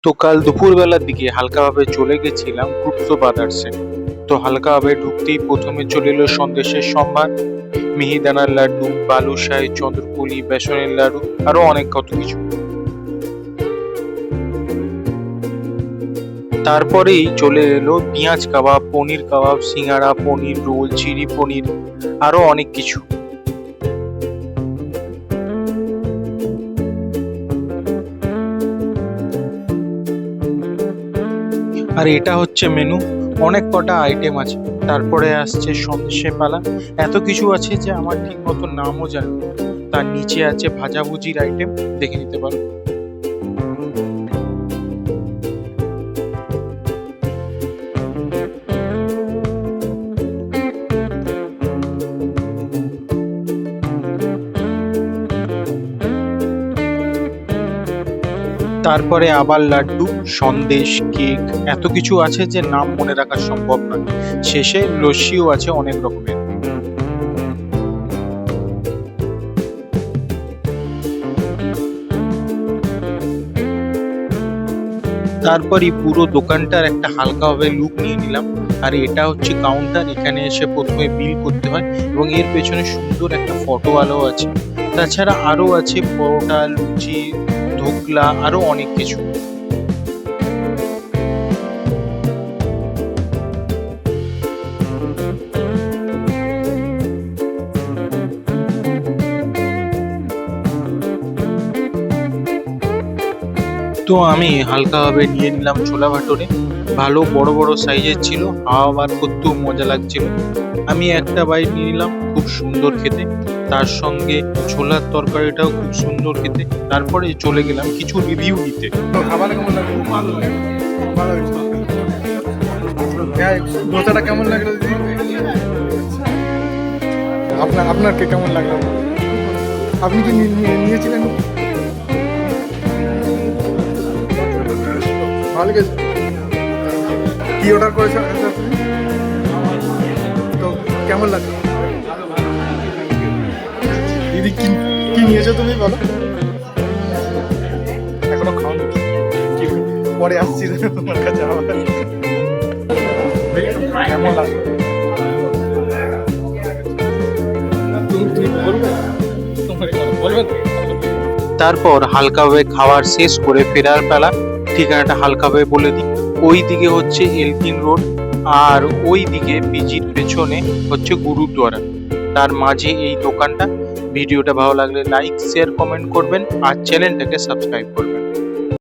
তো কাল দুপুরবেলার দিকে হালকাভাবে চলে গেছিলাম গ্রুপসো ব্রাদার্সে। তো হালকাভাবে ঢুকতেই প্রথমে চলে এলো সন্দেশের সম্ভার, মিহিদানার লাড্ডু, বালুশাহী, চন্দ্রপুলি, বেসনের লাড্ডু, আরো অনেক কত কিছু। তারপরেই চলে এলো পেঁয়াজ কাবাব, পনির কাবাব, সিঙ্গারা, পনির রোল, চিলি পনির, আরো অনেক কিছু। আর এটা হচ্ছে মেনু, অনেক কটা আইটেম আছে। তারপরে আসছে সন্দেশের পালা, এত কিছু আছে যে আমার ঠিক মতো নামও জানি না। তার নিচে আছে ভাজাভুজির আইটেম, দেখে নিতে পারো। তারপরে আবার লাড্ডু, সন্দেশ, কেক, এত কিছু আছে যে নাম মনে রাখা সম্ভব নয়। শেষে লস্যিও আছে অনেক রকমের। তারপরই পুরো দোকানটার একটা হালকাভাবে লুক নিয়ে নিলাম। আর এটা হচ্ছে কাউন্টার, এখানে এসে প্রথমে বিল করতে হয় এবং এর পেছনে সুন্দর একটা ফটোওয়ালাও আছে। তাছাড়া আরো আছে পরোটা, লুচি, ধোকলা, আরো অনেক কিছু। তো আমি হালকাভাবে নিয়ে নিলাম ছোলা ভাটোরে, ভালো বড় বড় সাইজের ছিল, হাওয়া বার করতেও মজা লাগছিল। আমি একটা বাইট নিয়ে নিলাম, খুব সুন্দর খেতে। তার সঙ্গে ছোলার তরকারিটাও খুব সুন্দর খেতে। তারপরে চলে গেলাম কিছু রিভিউ নিতে। তো খাবার কেমন লাগলো? খুব ভালো ভালো হয়েছে। হ্যাঁ, দোসাটা কেমন লাগলো দিদি? আপনার কেমন লাগলো? আপনি কি নিয়েছিলেন? ভালো গেছে। কি অর্ডার করেছেন আপনি? তো কেমন লাগলো দিদি? কি নিয়েছো তুমি বলো? এখনো খাওনি? কি পরে আসছি তোমার কাছে আবার। কেমন লাগলো? তুমি বলবে? বলবে? তারপর হালকাভাবে খাওয়ার শেষ করে ফেরার পালা। ঠিকানাটা হালকাভাবে বলে দিই, ওই দিকে হচ্ছে এলকিন রোড, আর ওই দিকে পিজির পেছনে হচ্ছে গুরুদ্বারা। তার মাঝে এই দোকানটা। ভিডিওটা ভালো লাগলে লাইক, শেয়ার, কমেন্ট করবেন আর চ্যানেলটাকে সাবস্ক্রাইব করবেন।